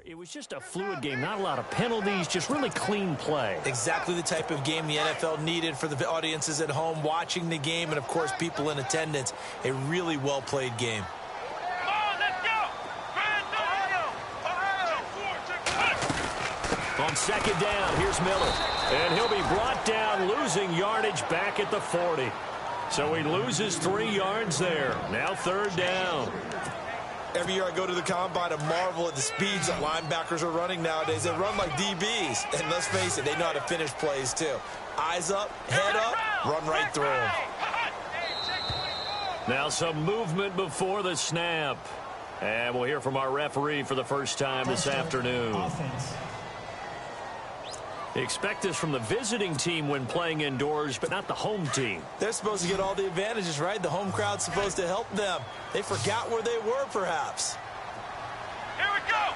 It was just a fluid game, not a lot of penalties, just really clean play. Exactly the type of game the NFL needed for the audiences at home watching the game and, of course, people in attendance. A really well-played game. On second down, here's Miller. And he'll be brought down, losing yardage back at the 40. So he loses 3 yards there. Now third down. Every year I go to the combine, I marvel at the speeds that linebackers are running nowadays. They run like DBs. And let's face it, they know how to finish plays too. Eyes up, head up, run right through them. Now some movement before the snap. And we'll hear from our referee for the first time this afternoon. Expect this from the visiting team when playing indoors, but not the home team. They're supposed to get all the advantages, right? The home crowd's supposed to help them. They forgot where they were, perhaps. Here we go.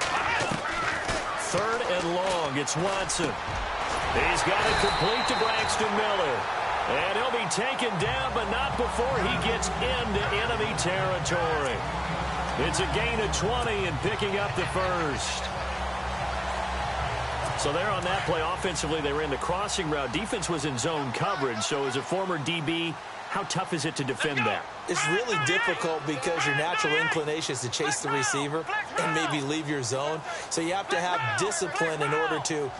Third and long. It's Watson. He's got it complete to Braxton Miller. And he'll be taken down, but not before he gets into enemy territory. It's a gain of 20 and picking up the first. So there on that play, offensively, they ran the crossing route. Defense was in zone coverage. So as a former DB, how tough is it to defend that? It's really difficult because your natural inclination is to chase the receiver and maybe leave your zone. So you have to have discipline in order to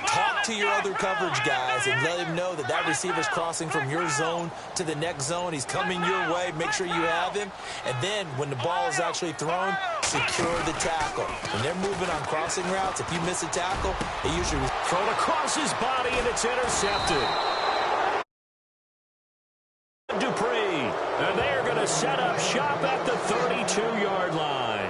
talk to your other coverage guys and let him know that that receiver's crossing from your zone to the next zone. He's coming your way. Make sure you have him. And then when the ball is actually thrown, secure the tackle. When they're moving on crossing routes, if you miss a tackle, they usually throw it across his body, and it's intercepted. Dupree, and they're going to set up shop at the 32-yard line.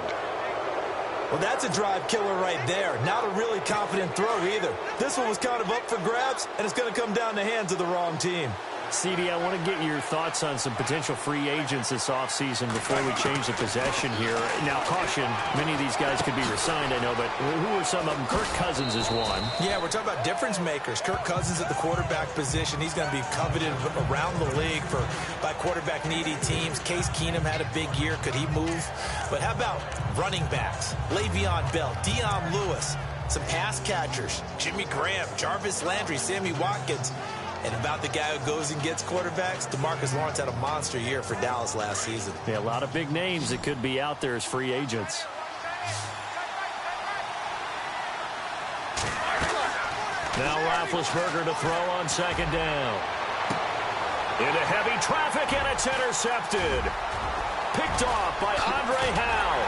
Well, that's a drive killer right there. Not a really confident throw either. This one was kind of up for grabs, and it's going to come down the hands of the wrong team. CD, I want to get your thoughts on some potential free agents this offseason before we change the possession here. Now, caution, many of these guys could be resigned, I know, but who are some of them? Kirk Cousins is one. Yeah, we're talking about difference makers. Kirk Cousins at the quarterback position. He's going to be coveted around the league by quarterback-needy teams. Case Keenum had a big year. Could he move? But how about running backs? Le'Veon Bell, Dion Lewis, some pass catchers, Jimmy Graham, Jarvis Landry, Sammy Watkins. And about the guy who goes and gets quarterbacks, DeMarcus Lawrence had a monster year for Dallas last season. Yeah, a lot of big names that could be out there as free agents. Now Roethlisberger to throw on second down. Into heavy traffic, and it's intercepted. Picked off by Andre Howe.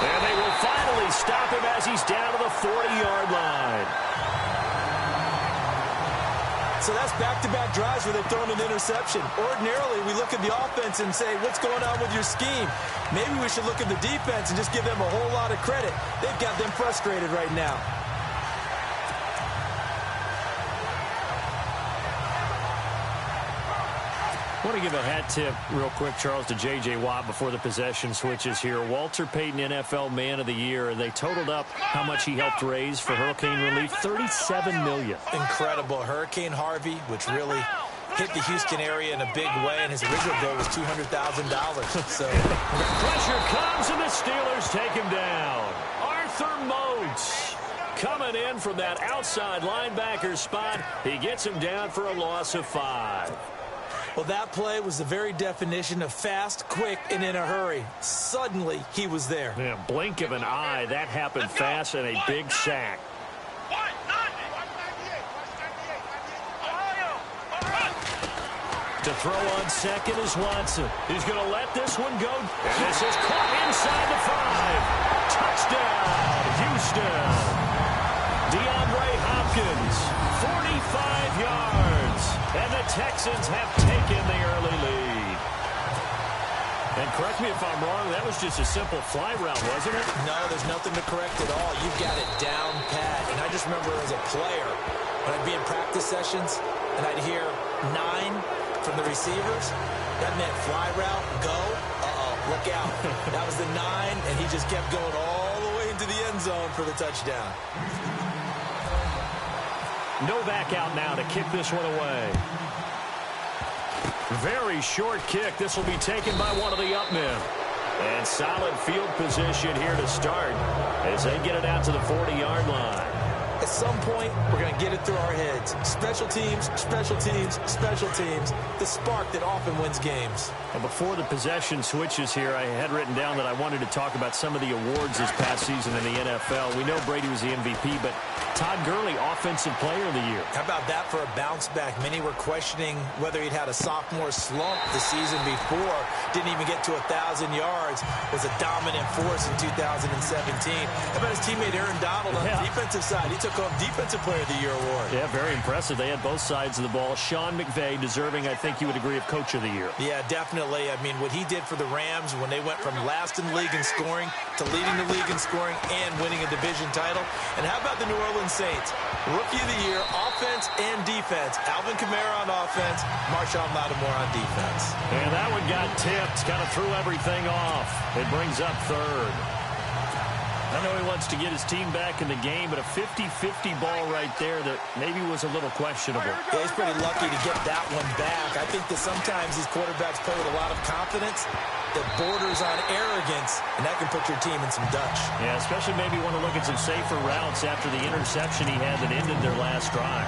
And they will finally stop him as he's down to the 40-yard line. So that's back-to-back drives where they've thrown an interception. Ordinarily, we look at the offense and say, what's going on with your scheme? Maybe we should look at the defense and just give them a whole lot of credit. They've got them frustrated right now. I want to give a hat tip real quick, Charles, to J.J. Watt before the possession switches here. Walter Payton, NFL Man of the Year. They totaled up how much he helped raise for hurricane relief, $37 million. Incredible. Hurricane Harvey, which really hit the Houston area in a big way, and his original goal was $200,000. So pressure comes, and the Steelers take him down. Arthur Moats coming in from that outside linebacker spot. He gets him down for a loss of 5. Well, that play was the very definition of fast, quick, and in a hurry. Suddenly, he was there. Yeah, blink of an eye. That happened fast, and a big sack. To throw on second is Watson. He's going to let this one go. And this is caught inside the 5. Touchdown, Houston. DeAndre Hopkins, 45 yards. And the Texans have taken the early lead. And correct me if I'm wrong, that was just a simple fly route, wasn't it? No, there's nothing to correct at all. You've got it down pat. And I just remember as a player, when I'd be in practice sessions, and I'd hear 9 from the receivers, that meant fly route, go, look out. That was the 9, and he just kept going all the way into the end zone for the touchdown. Novak out now to kick this one away. Very short kick. This will be taken by one of the up men. And solid field position here to start as they get it out to the 40-yard line. At some point, we're going to get it through our heads. Special teams, special teams, special teams. The spark that often wins games. And before the possession switches here, I had written down that I wanted to talk about some of the awards this past season in the NFL. We know Brady was the MVP, but Todd Gurley, Offensive Player of the Year. How about that for a bounce back? Many were questioning whether he'd had a sophomore slump the season before. Didn't even get to 1,000 yards. Was a dominant force in 2017. How about his teammate Aaron Donald on the defensive side? He took home Defensive Player of the Year award. Yeah, very impressive. They had both sides of the ball. Sean McVay deserving, I think you would agree, of Coach of the Year. Yeah, definitely. I mean, what he did for the Rams when they went from last in the league in scoring to leading the league in scoring and winning a division title. And how about the New Orleans Saints? Rookie of the Year, offense and defense. Alvin Kamara on offense, Marshawn Lattimore on defense. And that one got tipped, kind of threw everything off. It brings up third. I know he wants to get his team back in the game, but a 50-50 ball right there that maybe was a little questionable. Yeah, he's pretty lucky to get that one back. I think that sometimes these quarterbacks play with a lot of confidence that borders on arrogance, and that can put your team in some Dutch. Yeah, especially maybe want to look at some safer routes after the interception he had that ended their last drive.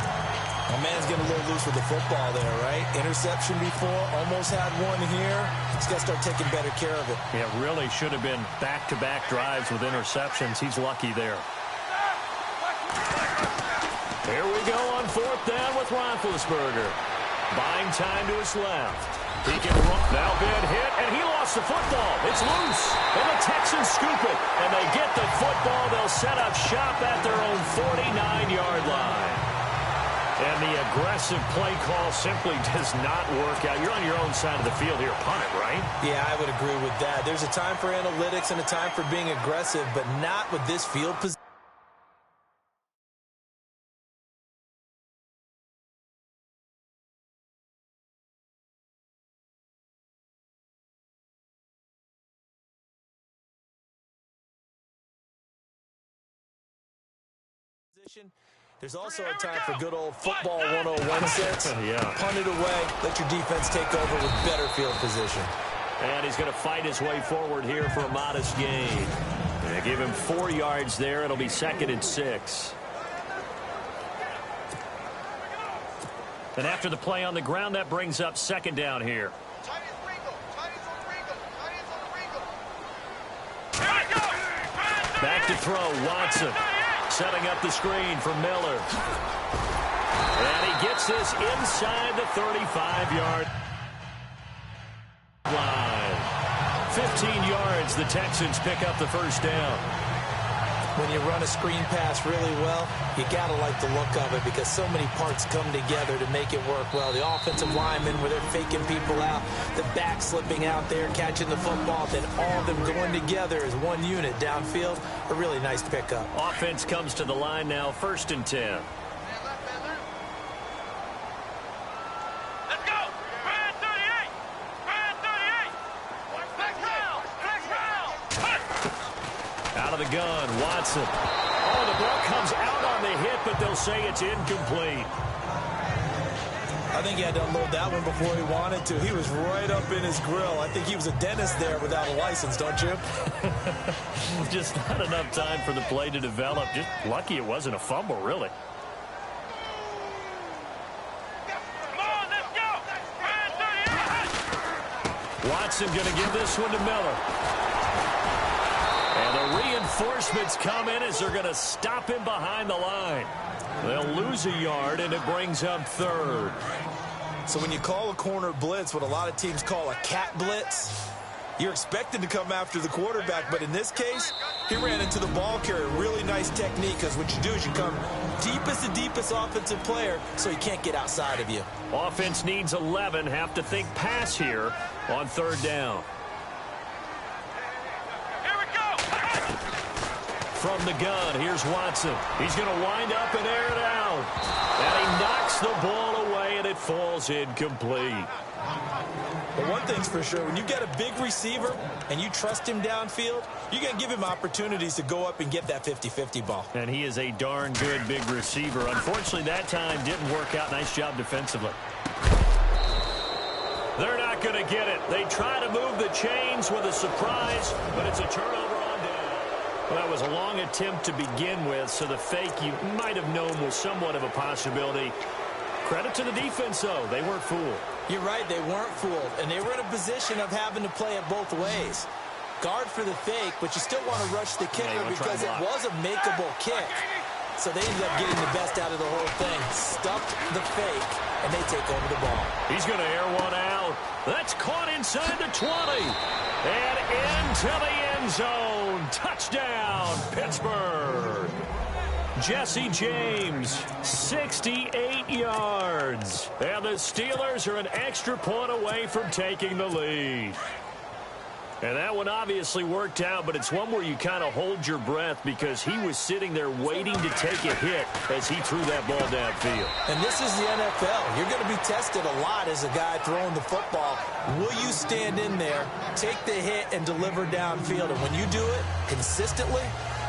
My man's getting a little loose with the football there, right? Interception before, almost had one here. He's got to start taking better care of it. Yeah, really should have been back-to-back drives with interceptions. He's lucky there. Here we go on fourth down with Roethlisberger. Buying time to his left. He can run. Now been hit, and he lost the football. It's loose, and the Texans scoop it, and they get the football. They'll set up shop at their own 49-yard line. And the aggressive play call simply does not work out. You're on your own side of the field here. Punt it, right? Yeah, I would agree with that. There's a time for analytics and a time for being aggressive, but not with this field position. There's also a time for good old football 101 sets. Yeah. Punt it away. Let your defense take over with better field position. And he's going to fight his way forward here for a modest gain. They give him 4 yards there. It'll be 2nd and 6. And after the play on the ground, that brings up 2nd down here. Back to throw, Watson. Setting up the screen for Miller. And he gets this inside the 35-yard line. 15 yards, the Texans pick up the first down. When you run a screen pass really well, you got to like the look of it because so many parts come together to make it work well. The offensive linemen, where they're faking people out, the back slipping out there, catching the football, then all of them going together as one unit downfield. A really nice pickup. Offense comes to the line now, 1st and 10. Out of the gun, Watson. Oh, the ball comes out on the hit, but they'll say it's incomplete. I think he had to unload that one before he wanted to. He was right up in his grill. I think he was a dentist there without a license, don't you? Just not enough time for the play to develop. Just lucky it wasn't a fumble, really. Watson going to give this one to Miller. And the reinforcements come in as they're going to stop him behind the line. They'll lose a yard, and it brings up 3rd. So when you call a corner blitz, what a lot of teams call a cat blitz, you're expected to come after the quarterback. But in this case, he ran into the ball carrier. Really nice technique, because what you do is you come deepest offensive player so he can't get outside of you. Offense needs 11. Have to think pass here on 3rd down. From the gun, here's Watson. He's going to wind up and air it out. And he knocks the ball away, and it falls incomplete. But one thing's for sure, when you get a big receiver and you trust him downfield, you're going to give him opportunities to go up and get that 50-50 ball. And he is a darn good big receiver. Unfortunately, that time didn't work out. Nice job defensively. They're not going to get it. They try to move the chains with a surprise, but it's a turnover on down. Well, that was a long attempt to begin with, so the fake you might have known was somewhat of a possibility. Credit to the defense, though. They weren't fooled. You're right, they weren't fooled, and they were in a position of having to play it both ways. Guard for the fake, but you still want to rush the kicker because it was a makeable kick. So they ended up getting the best out of the whole thing. Stuffed the fake, and they take over the ball. He's going to air one out. That's caught inside the 20. And into the end zone. Touchdown, Pittsburgh. Jesse James, 68 yards. And the Steelers are an extra point away from taking the lead. And that one obviously worked out, but it's one where you kind of hold your breath because he was sitting there waiting to take a hit as he threw that ball downfield. And this is the NFL. You're going to be tested a lot as a guy throwing the football. Will you stand in there, take the hit, and deliver downfield? And when you do it consistently,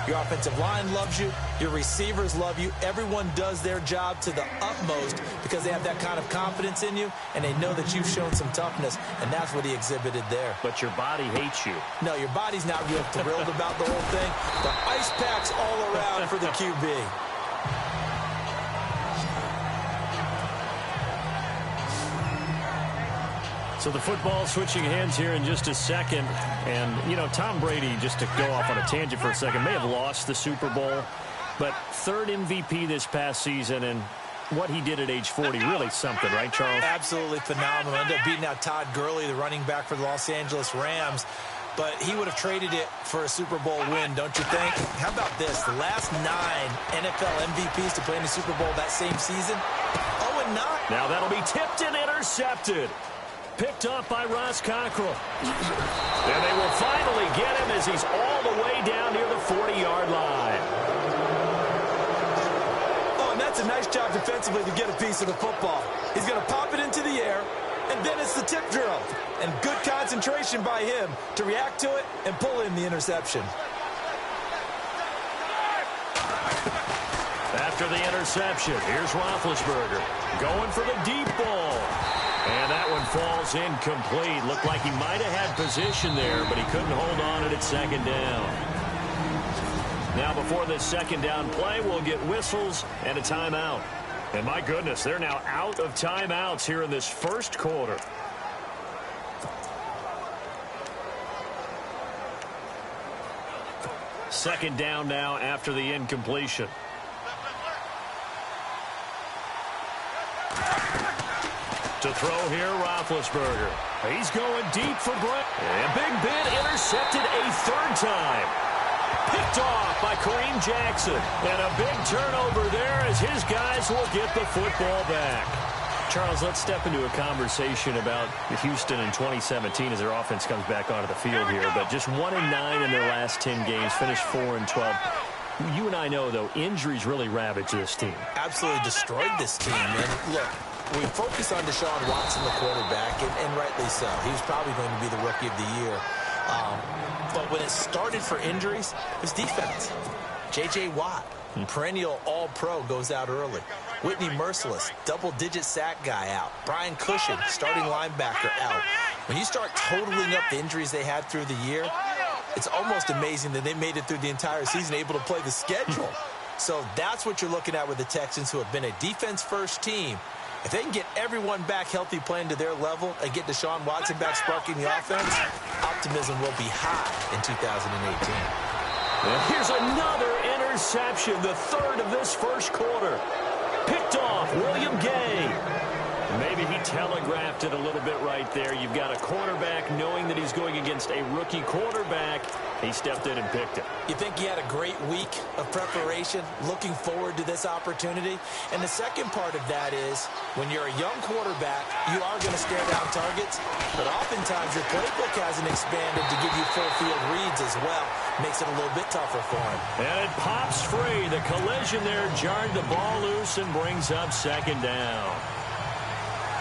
your offensive line loves you. Your receivers love you. Everyone does their job to the utmost because they have that kind of confidence in you, and they know that you've shown some toughness, and that's what he exhibited there. But your body hates you. No, your body's not real thrilled about the whole thing. The ice packs all around for the QB. So the football switching hands here in just a second. And, you know, Tom Brady, just to go off on a tangent for a second, may have lost the Super Bowl. But third MVP this past season, and what he did at age 40, really something, right, Charles? Absolutely phenomenal. Ended up beating out Todd Gurley, the running back for the Los Angeles Rams. But he would have traded it for a Super Bowl win, don't you think? How about this? The last 9 NFL MVPs to play in the Super Bowl that same season, 0-9. Now that'll be tipped and intercepted. Picked off by Ross Cockrell. And they will finally get him as he's all the way down near the 40-yard line. Oh, and that's a nice job defensively to get a piece of the football. He's going to pop it into the air, and then it's the tip drill. And good concentration by him to react to it and pull in the interception. After the interception, here's Roethlisberger going for the deep ball. And that one falls incomplete. Looked like he might have had position there, but he couldn't hold on to it at second down. Now, before this second down play, we'll get whistles and a timeout. And my goodness, they're now out of timeouts here in this first quarter. Second down now after the incompletion. To throw here, Roethlisberger. He's going deep for Brett. And Big Ben intercepted a third time. Picked off by Kareem Jackson. And a big turnover there as his guys will get the football back. Charles, let's step into a conversation about Houston in 2017 as their offense comes back onto the field here. But just 1-9 in their last 10 games, finished 4-12. You and I know, though, injuries really ravaged this team. Absolutely destroyed this team, man. Look, we focus on Deshaun Watson, the quarterback, and rightly so. He was probably going to be the rookie of the year. But when it started for injuries, it was defense. J.J. Watt, perennial all-pro, goes out early. Whitney Merciless, double-digit sack guy out. Brian Cushing, starting linebacker, out. When you start totaling up the injuries they had through the year, it's almost amazing that they made it through the entire season able to play the schedule. So that's what you're looking at with the Texans, who have been a defense-first team. If they can get everyone back healthy playing to their level and get Deshaun Watson back sparking the offense, optimism will be high in 2018. And here's another interception, the third of this first quarter. Picked off, William Gay. Maybe he telegraphed it a little bit right there. You've got a quarterback knowing that he's going against a rookie quarterback. He stepped in and picked it. You think he had a great week of preparation, looking forward to this opportunity? And the second part of that is, when you're a young quarterback, you are going to stare down targets, but oftentimes your playbook hasn't expanded to give you full field reads as well. Makes it a little bit tougher for him. And it pops free. The collision there jarred the ball loose and brings up second down.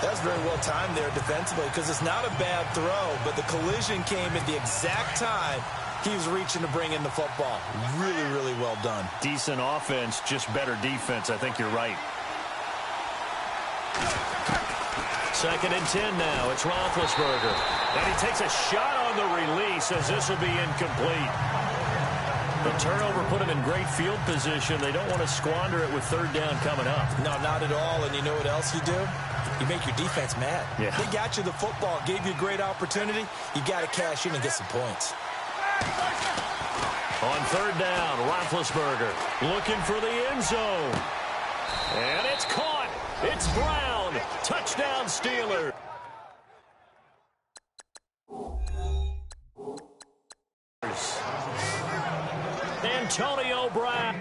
That was very well timed there defensively, because it's not a bad throw, but the collision came at the exact time he was reaching to bring in the football. Really, really well done. Decent offense, just better defense. I think you're right. 2nd and 10 now. It's Roethlisberger. And he takes a shot on the release as this will be incomplete. The turnover put him in great field position. They don't want to squander it with 3rd down coming up. No, not at all. And you know what else you do? You make your defense mad. Yeah. They got you the football, gave you a great opportunity. You got to cash in and get some points. On 3rd down, Roethlisberger looking for the end zone. And it's caught. It's Brown. Touchdown, Steelers. Antonio Brown.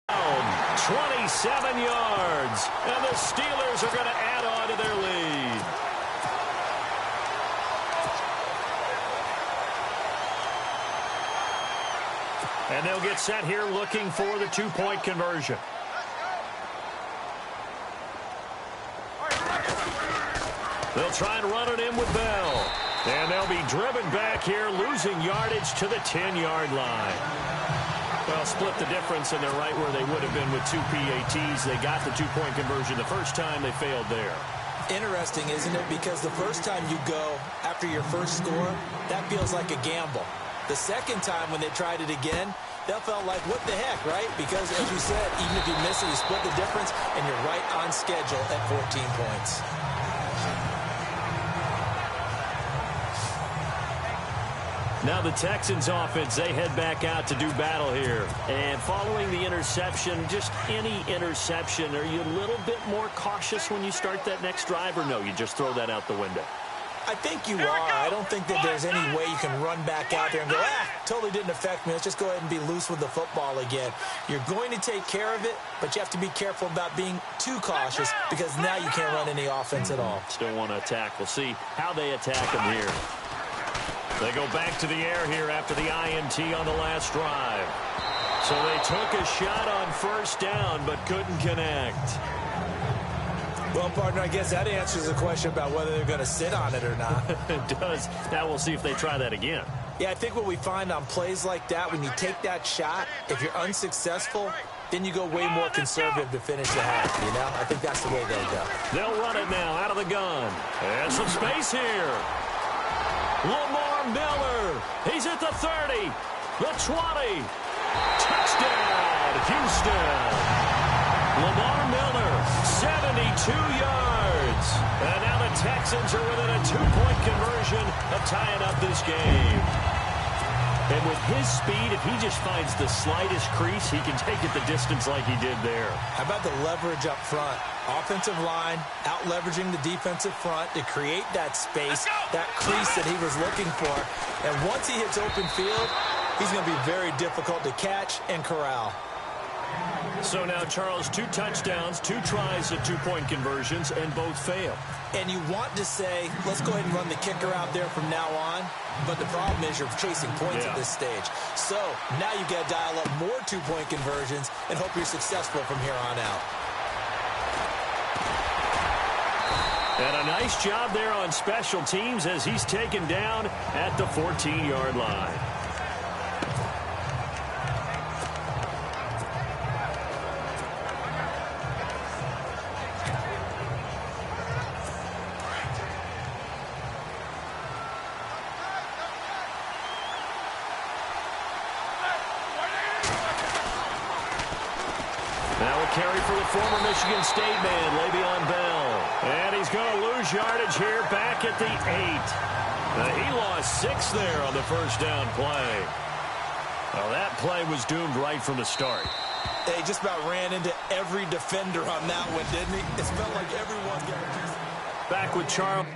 Down 27 yards. And the Steelers are going to add on to their lead. And they'll get set here looking for the 2-point conversion. They'll try and run it in with Bell. And they'll be driven back here, losing yardage to the 10-yard line. Well, split the difference, and they're right where they would have been with 2 PATs. They got the 2-point conversion the first time. They failed there. Interesting, isn't it? Because the first time you go after your first score, that feels like a gamble. The second time when they tried it again, that felt like, what the heck, right? Because, as you said, even if you miss it, you split the difference, and you're right on schedule at 14 points. Now the Texans offense, they head back out to do battle here. And following the interception, just any interception, are you a little bit more cautious when you start that next drive, or no, you just throw that out the window? I think you are. I don't think that there's any way you can run back out there and go, totally didn't affect me. Let's just go ahead and be loose with the football again. You're going to take care of it, but you have to be careful about being too cautious because now you can't run any offense at all. Still want to attack. We'll see how they attack them here. They go back to the air here after the INT on the last drive. So they took a shot on 1st down but couldn't connect. Well, partner, I guess that answers the question about whether they're going to sit on it or not. It does. Now we'll see if they try that again. Yeah, I think what we find on plays like that, when you take that shot, if you're unsuccessful, then you go way more conservative to finish the half, you know? I think that's the way they'll go. They'll run it now out of the gun. And some space here. Lamar Miller. He's at the 30, the 20. Touchdown, Houston. Lamar Miller, 72 yards. And now the Texans are within a 2-point conversion of tying up this game. And with his speed, if he just finds the slightest crease, he can take it the distance like he did there. How about the leverage up front? Offensive line out-leveraging the defensive front to create that space, that crease that he was looking for. And once he hits open field, he's going to be very difficult to catch and corral. So now, Charles, 2 touchdowns, 2 tries at 2-point conversions, and both fail. And you want to say, let's go ahead and run the kicker out there from now on. But the problem is you're chasing points at this stage. So now you've got to dial up more 2-point conversions and hope you're successful from here on out. And a nice job there on special teams as he's taken down at the 14-yard line. Now a carry for the former Michigan State man, Le'Veon Bell. And he's going to lose yardage here back at the 8. He lost 6 there on the first down play. Well, that play was doomed right from the start. He just about ran into every defender on that one, didn't he? It felt like everyone got... Back with Charles.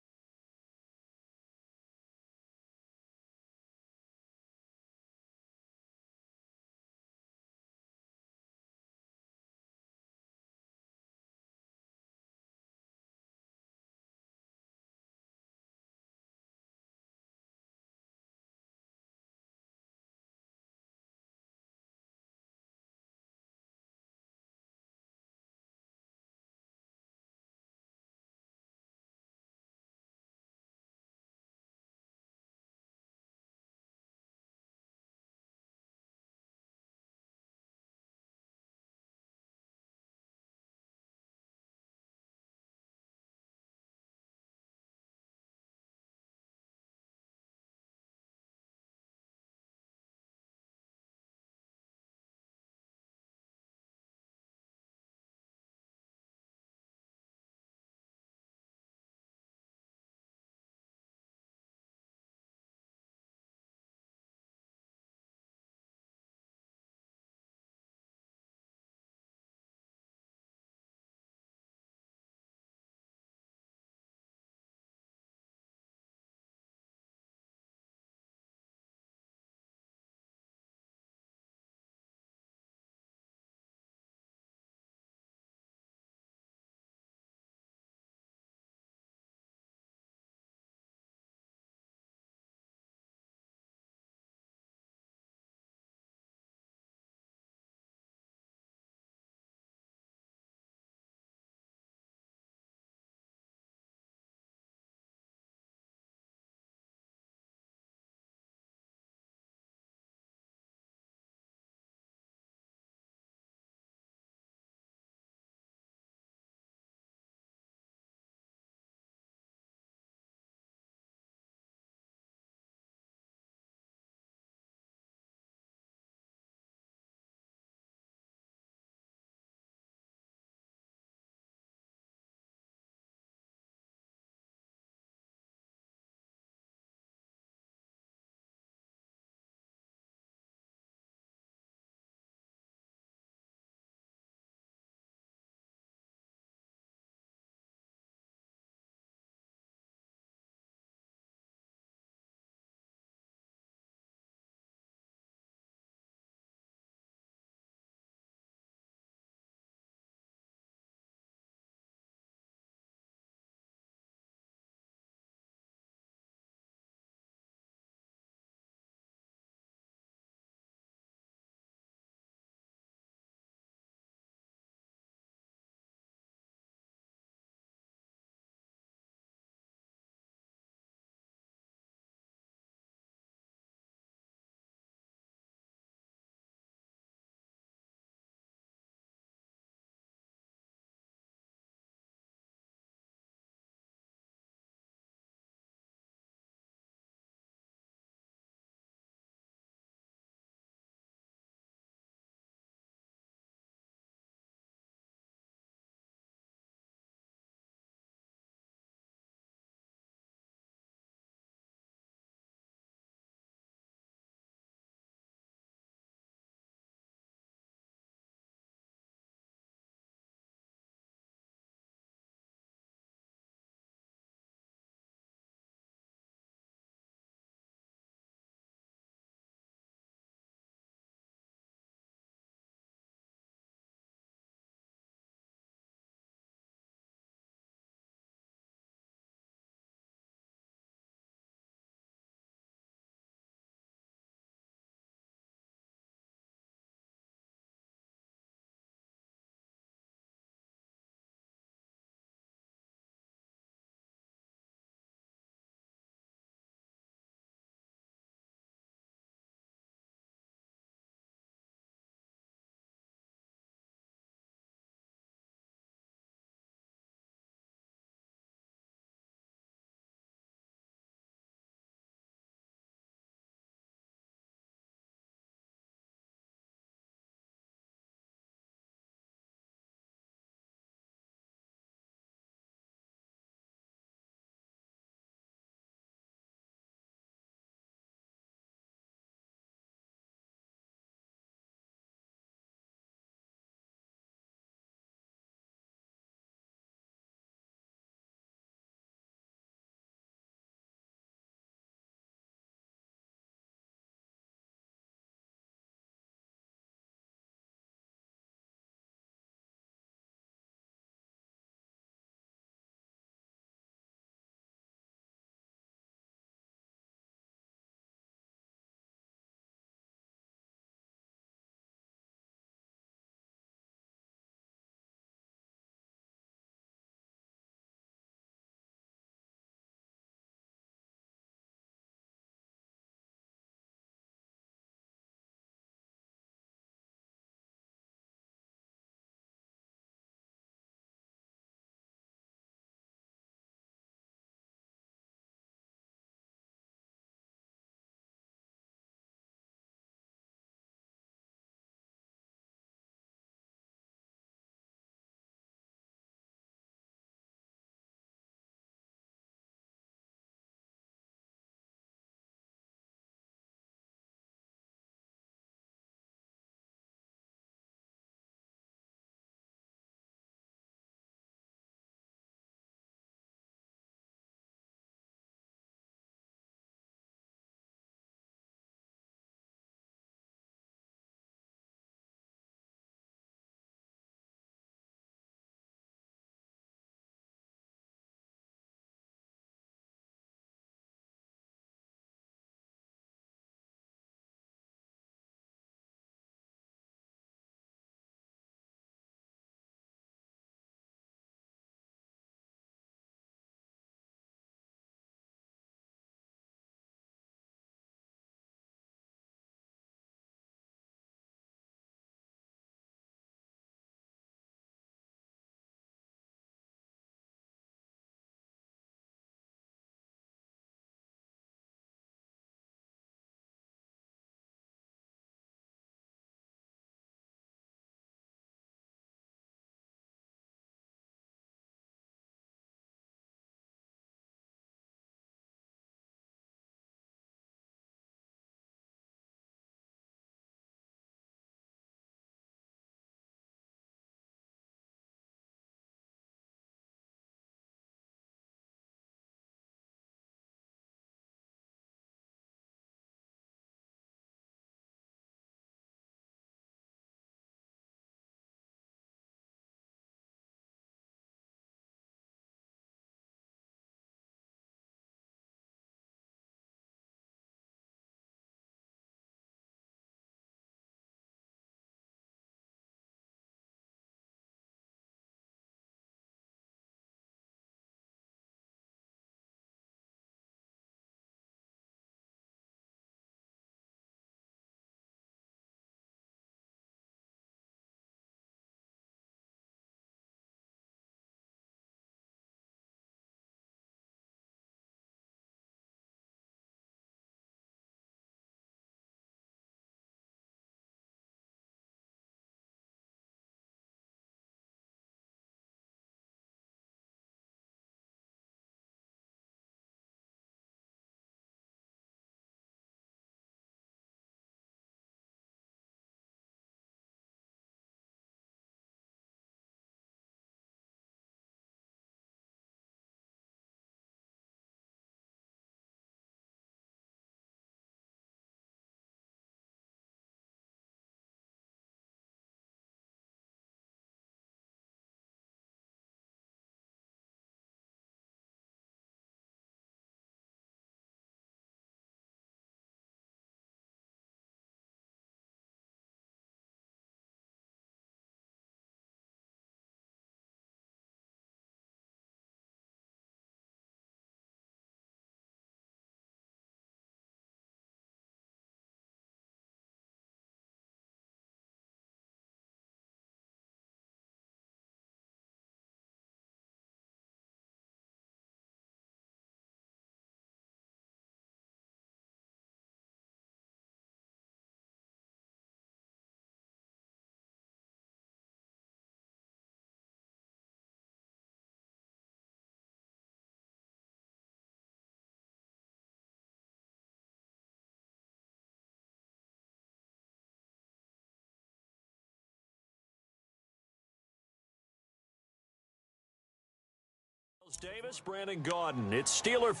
Davis, Brandon Gaudin. It's Steeler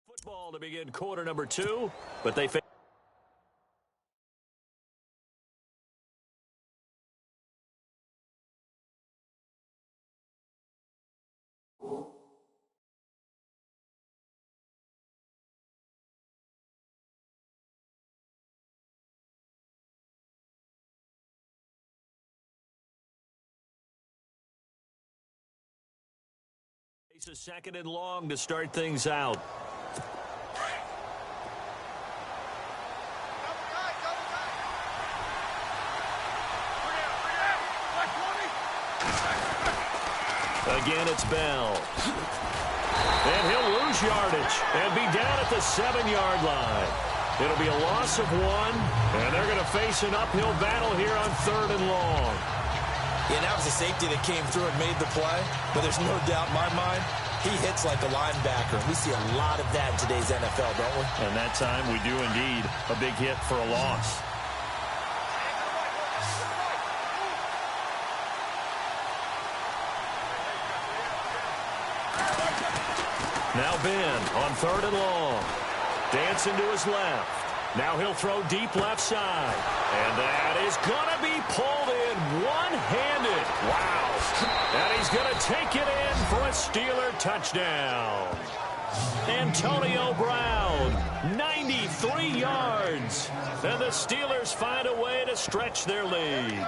football to begin quarter number 2, but they face a second and long to start things out. Again, it's Bell. And he'll lose yardage and be down at the 7-yard line. It'll be a loss of 1, and they're going to face an uphill battle here on 3rd and long. Yeah, that was a safety that came through and made the play, but there's no doubt in my mind he hits like a linebacker. We see a lot of that in today's NFL, don't we? And that time we do indeed. A big hit for a loss. Now Ben on 3rd and long. Dancing to his left. Now he'll throw deep left side. And that is going to be pulled in one-handed. Wow. And he's going to take it in for a Steeler touchdown. Antonio Brown, 93 yards. And the Steelers find a way to stretch their lead.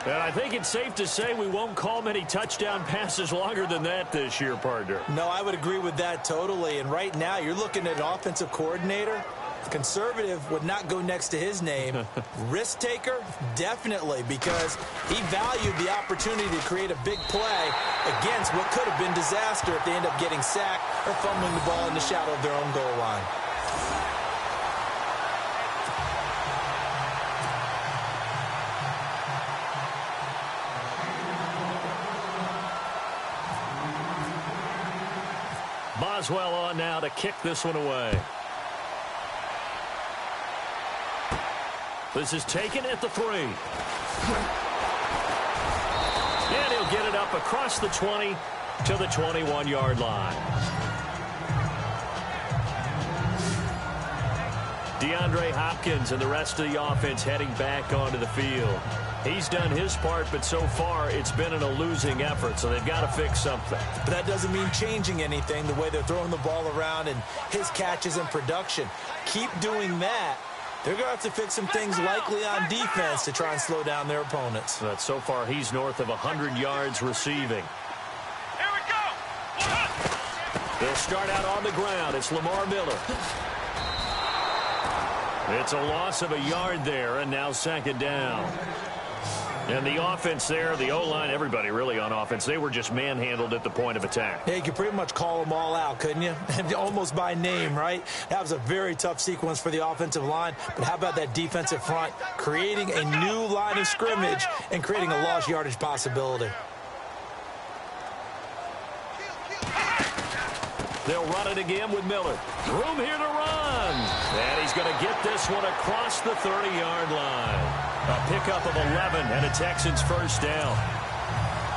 And I think it's safe to say we won't call many touchdown passes longer than that this year, partner. No, I would agree with that totally. And right now, you're looking at an offensive coordinator. Conservative would not go next to his name. Risk taker, definitely, because he valued the opportunity to create a big play against what could have been disaster if they end up getting sacked or fumbling the ball in the shadow of their own goal line. Boswell on now to kick this one away. This is taken at the 3. And he'll get it up across the 20 to the 21-yard line. DeAndre Hopkins and the rest of the offense heading back onto the field. He's done his part, but so far it's been in a losing effort, so they've got to fix something. But that doesn't mean changing anything, the way they're throwing the ball around and his catches and production. Keep doing that. They're going to have to fix some things likely on defense to try and slow down their opponents. But so far he's north of 100 yards receiving. Here we go. They'll start out on the ground. It's Lamar Miller. It's a loss of a yard there, and now 2nd down. And the offense there, the O-line, everybody really on offense, they were just manhandled at the point of attack. Yeah, you could pretty much call them all out, couldn't you? Almost by name, right? That was a very tough sequence for the offensive line. But how about that defensive front creating a new line of scrimmage and creating a lost yardage possibility? They'll run it again with Miller. Room here to run. And he's going to get this one across the 30-yard line. A pickup of 11 and a Texans first down.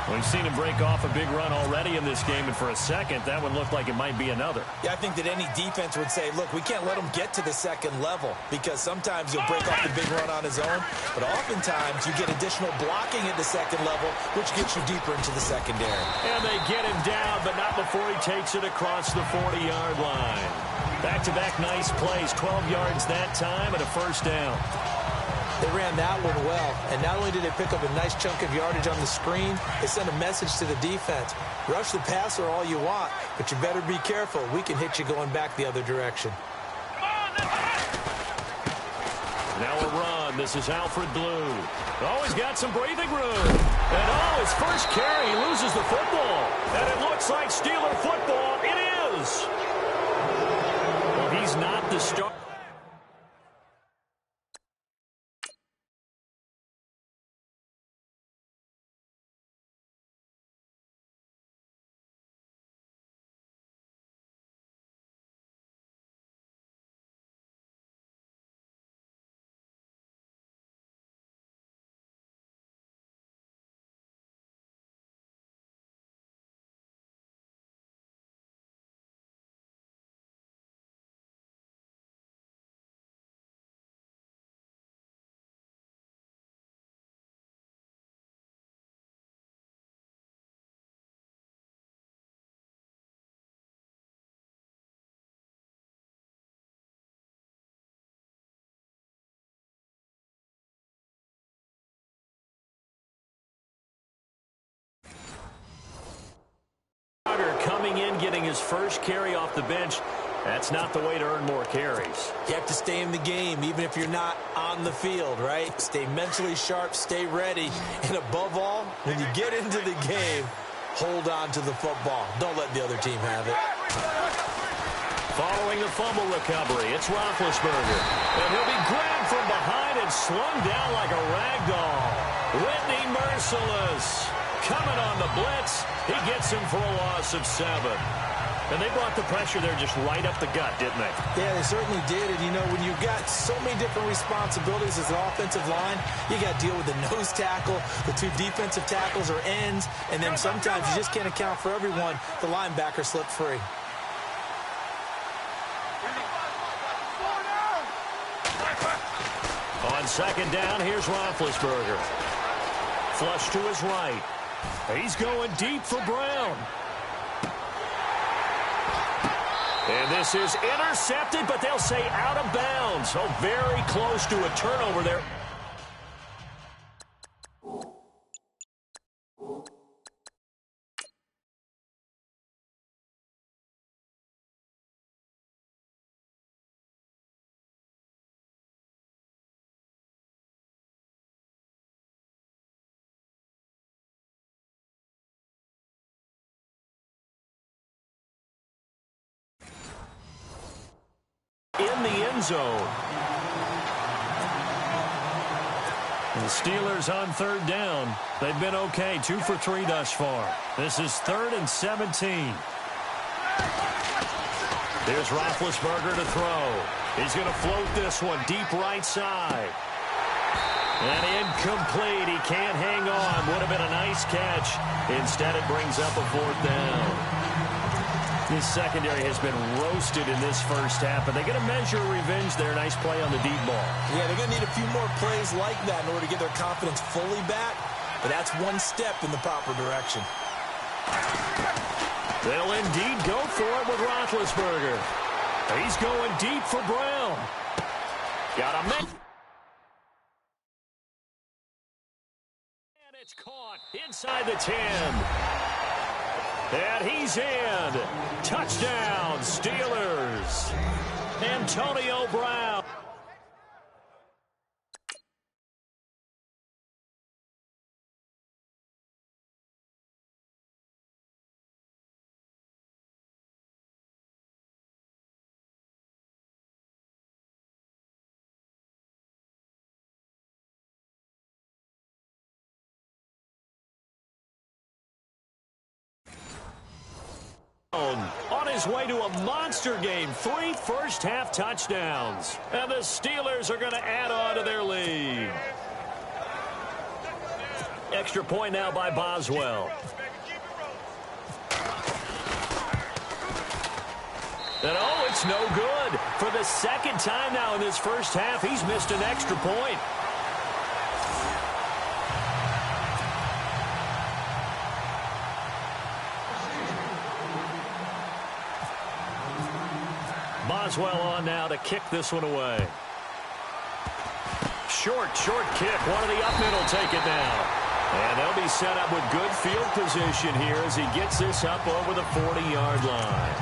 We've seen him break off a big run already in this game, and for a second, that one looked like it might be another. Yeah, I think that any defense would say, look, we can't let him get to the 2nd level because sometimes he'll break off the big run on his own, but oftentimes you get additional blocking at the 2nd level, which gets you deeper into the secondary. And they get him down, but not before he takes it across the 40-yard line. Back-to-back nice plays, 12 yards that time and a first down. They ran that one well, and not only did they pick up a nice chunk of yardage on the screen, they sent a message to the defense. Rush the passer all you want, but you better be careful. We can hit you going back the other direction. Now a run. This is Alfred Blue. Oh, he's got some breathing room. And his first carry, he loses the football. And it looks like Steeler football. It is. Well, he's not the starter. coming in, getting his first carry off the bench. That's not the way to earn more carries. You have to stay in the game, even if you're not on the field, right? Stay mentally sharp, stay ready, and above all, when you get into the game, hold on to the football. Don't let the other team have it. Following the fumble recovery, it's Roethlisberger. And he'll be grabbed from behind and slung down like a rag doll. Whitney merciless. Coming on the blitz. He gets him for a loss of 7. And they brought the pressure there just right up the gut, didn't they? Yeah, they certainly did. And, you know, when you've got so many different responsibilities as an offensive line, you got to deal with the nose tackle, the 2 defensive tackles or ends, and then sometimes you just can't account for everyone. The linebacker slipped free. On second down, here's Roethlisberger. Flush to his right. He's going deep for Brown. And this is intercepted, but they'll say out of bounds. So very close to a turnover there. In the end zone. The Steelers on third down. They've been okay, 2 for 3 thus far. This is 3rd and 17. There's Roethlisberger to throw. He's going to float this one deep right side. And incomplete. He can't hang on. Would have been a nice catch. Instead, it brings up a 4th down. This secondary has been roasted in this first half, but they're going to measure revenge there. Nice play on the deep ball. Yeah, they're going to need a few more plays like that in order to get their confidence fully back, but that's one step in the proper direction. They'll indeed go for it with Roethlisberger. He's going deep for Brown. Got a man. And it's caught inside the 10. And he's in. Touchdown, Steelers. Antonio Brown. On his way to a monster game, 3 first-half touchdowns. And the Steelers are going to add on to their lead. Extra point now by Boswell. And oh, it's no good. For the second time now in this first half, he's missed an extra point. Boswell on now to kick this one away. Short kick. One of the up middle take it now. And they'll be set up with good field position here as he gets this up over the 40-yard line.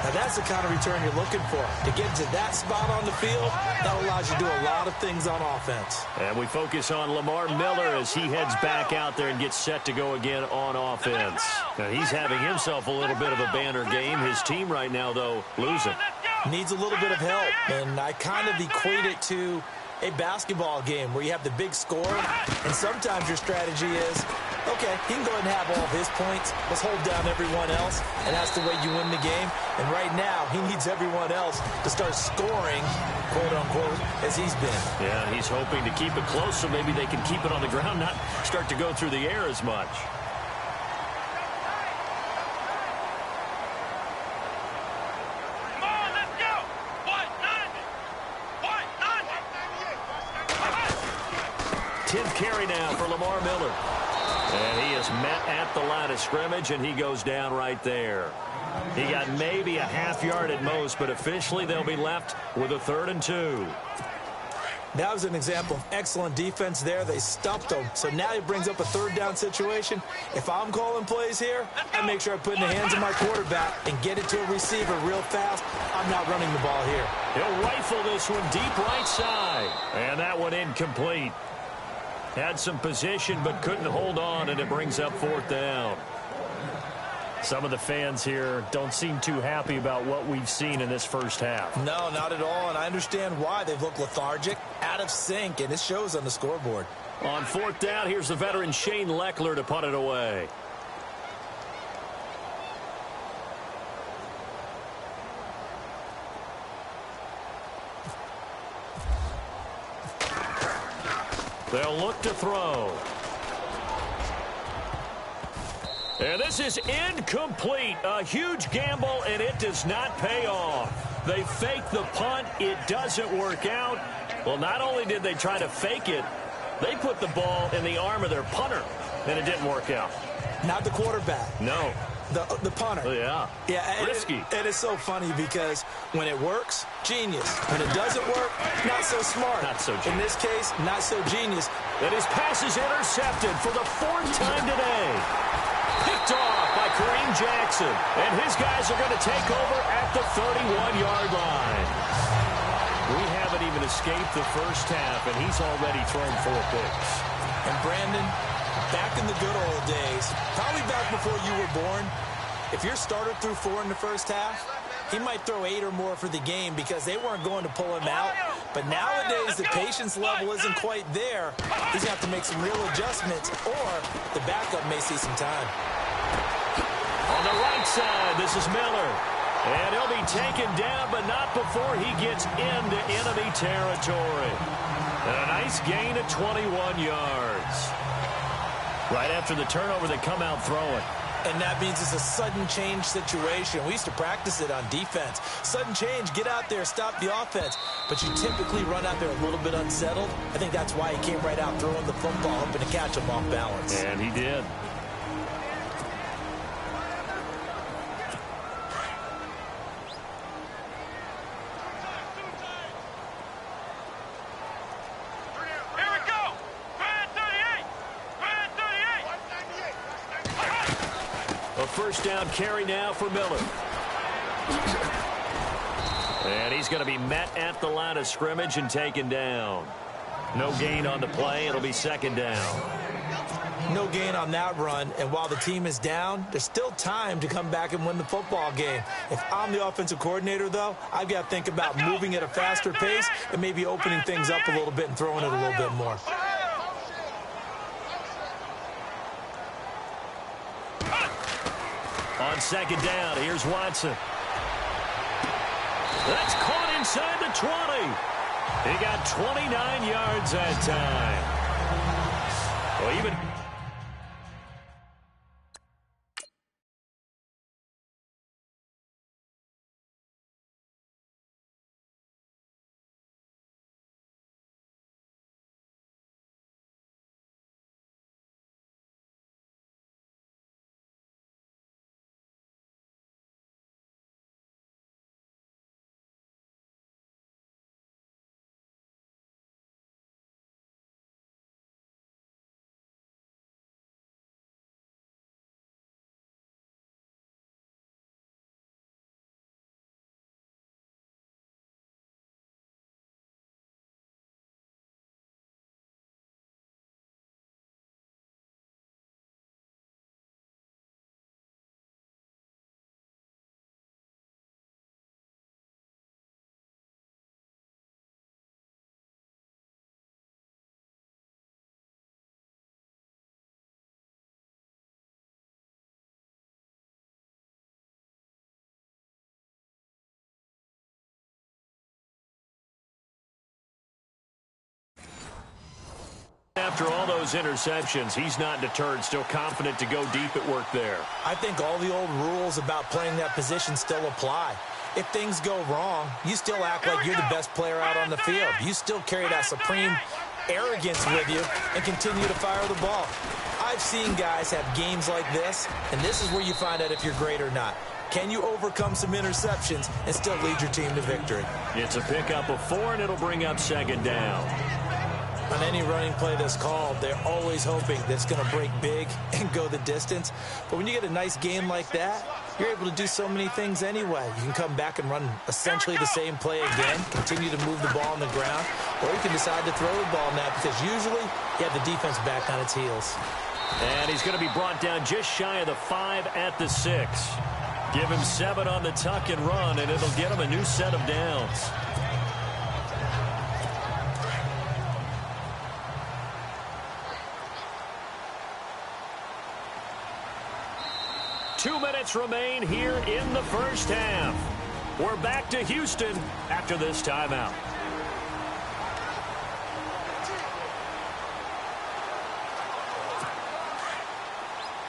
Now that's the kind of return you're looking for. To get to that spot on the field, that allows you to do a lot of things on offense. And we focus on Lamar Miller as he heads back out there and gets set to go again on offense. Now he's having himself a little bit of a banner game. His team right now, though, losing. Needs a little bit of help, and I kind of equate it to a basketball game where you have the big score, and sometimes your strategy is, okay, he can go ahead and have all of his points. Let's hold down everyone else, and that's the way you win the game. And right now, he needs everyone else to start scoring, quote-unquote, as he's been. Yeah, he's hoping to keep it close so maybe they can keep it on the ground, not start to go through the air as much. Carry now for Lamar Miller. And he is met at the line of scrimmage, and he goes down right there. He got maybe a half yard at most, but officially they'll be left with a 3rd and 2. That was an example of excellent defense there. They stuffed them. So now he brings up a third down situation. If I'm calling plays here, I make sure I put it in the hands of my quarterback and get it to a receiver real fast. I'm not running the ball here. He'll rifle this one deep right side. And that one incomplete. Had some position but couldn't hold on, and it brings up fourth down. Some of the fans here don't seem too happy about what we've seen in this first half. No, not at all, and I understand why. They've looked lethargic, out of sync, and it shows on the scoreboard. On fourth down, here's the veteran Shane Leckler to punt it away. They'll look to throw. And this is incomplete. A huge gamble, and it does not pay off. They fake the punt. It doesn't work out. Well, not only did they try to fake it, they put the ball in the arm of their punter, and it didn't work out. Not the quarterback. No. The punter. Yeah. Yeah. Risky. And it's so funny because when it works, genius. When it doesn't work, not so smart. Not so genius. In this case, not so genius. And his pass is intercepted for the fourth time today. Picked off by Kareem Jackson. And his guys are going to take over at the 31-yard line. We haven't even escaped the first half, and he's already thrown 4 picks. And Brandon, back in the good old days, probably back before you were born, if your starter threw 4 in the first half, he might throw 8 or more for the game because they weren't going to pull him out. But nowadays, the patience level isn't quite there. He's going to have to make some real adjustments, or the backup may see some time. On the right side, this is Miller. And he'll be taken down, but not before he gets into enemy territory. And a nice gain of 21 yards. Right after the turnover, they come out throwing. And that means it's a sudden change situation. We used to practice it on defense. Sudden change, get out there, stop the offense. But you typically run out there a little bit unsettled. I think that's why he came right out throwing the football, hoping to catch him off balance. And he did. First down carry now for Miller. And he's going to be met at the line of scrimmage and taken down. No gain on the play. It'll be second down. No gain on that run. And while the team is down, there's still time to come back and win the football game. If I'm the offensive coordinator, though, I've got to think about moving at a faster pace and maybe opening things up a little bit and throwing it a little bit more. On second down, here's Watson. That's caught inside the 20. He got 29 yards that time. Well, even... After all those interceptions, he's not deterred, still confident to go deep at work there. I think all the old rules about playing that position still apply. If things go wrong, you still act like you're the best player out on the field. You still carry that supreme arrogance with you and continue to fire the ball. I've seen guys have games like this, and this is where you find out if you're great or not. Can you overcome some interceptions and still lead your team to victory? It's a pickup of 4, and it'll bring up second down. On any running play that's called, they're always hoping that it's going to break big and go the distance. But when you get a nice game like that, you're able to do so many things anyway. You can come back and run essentially the same play again, continue to move the ball on the ground, or you can decide to throw the ball now because usually you have the defense back on its heels. And he's going to be brought down just shy of the 5 at the 6. Give him 7 on the tuck and run, and it'll get him a new set of downs. Two minutes remain here in the first half. We're back to Houston after this timeout.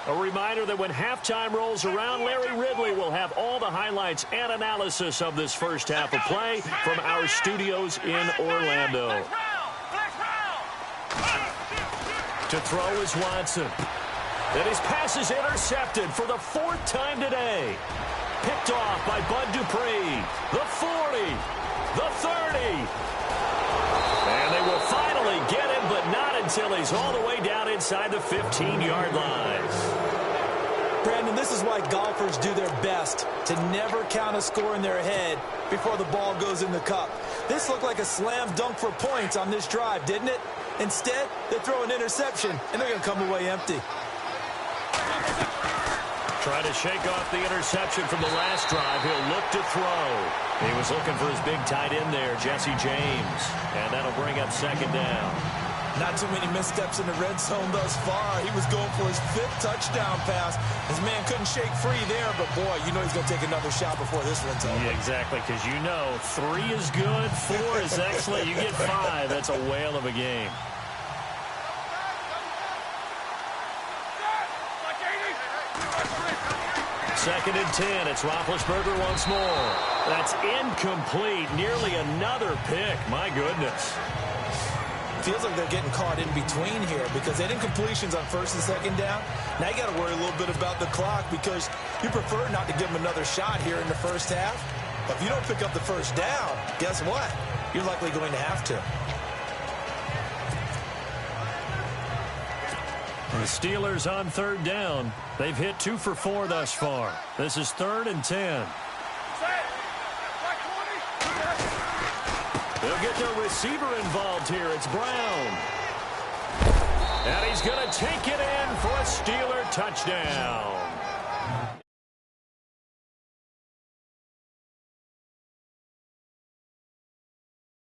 A reminder that when halftime rolls around, Larry Ridley will have all the highlights and analysis of this first half of play from our studios in Orlando. To throw is Watson. And his pass is intercepted for the 4th time today. Picked off by Bud Dupree. The 40. The 30. And they will finally get him, but not until he's all the way down inside the 15-yard line. Brandon, this is why golfers do their best to never count a score in their head before the ball goes in the cup. This looked like a slam dunk for points on this drive, didn't it? Instead, they throw an interception, and they're going to come away empty. Trying to shake off the interception from the last drive. He'll look to throw. He was looking for his big tight end there, Jesse James. And that'll bring up second down. Not too many missteps in the red zone thus far. He was going for his 5th touchdown pass. His man couldn't shake free there, but boy, you know he's going to take another shot before this one's over. Yeah, exactly, because you know 3 is good, 4 is excellent. You get 5, that's a whale of a game. Second and 10. It's Roethlisberger once more. That's incomplete. Nearly another pick. My goodness. Feels like they're getting caught in between here because they had incompletions on 1st and 2nd down. Now you got to worry a little bit about the clock because you prefer not to give them another shot here in the first half. But if you don't pick up the 1st down, guess what? You're likely going to have to. The Steelers on 3rd down. They've hit 2 for 4 thus far. This is 3rd and 10. They'll get their receiver involved here. It's Brown. And he's going to take it in for a Steeler touchdown.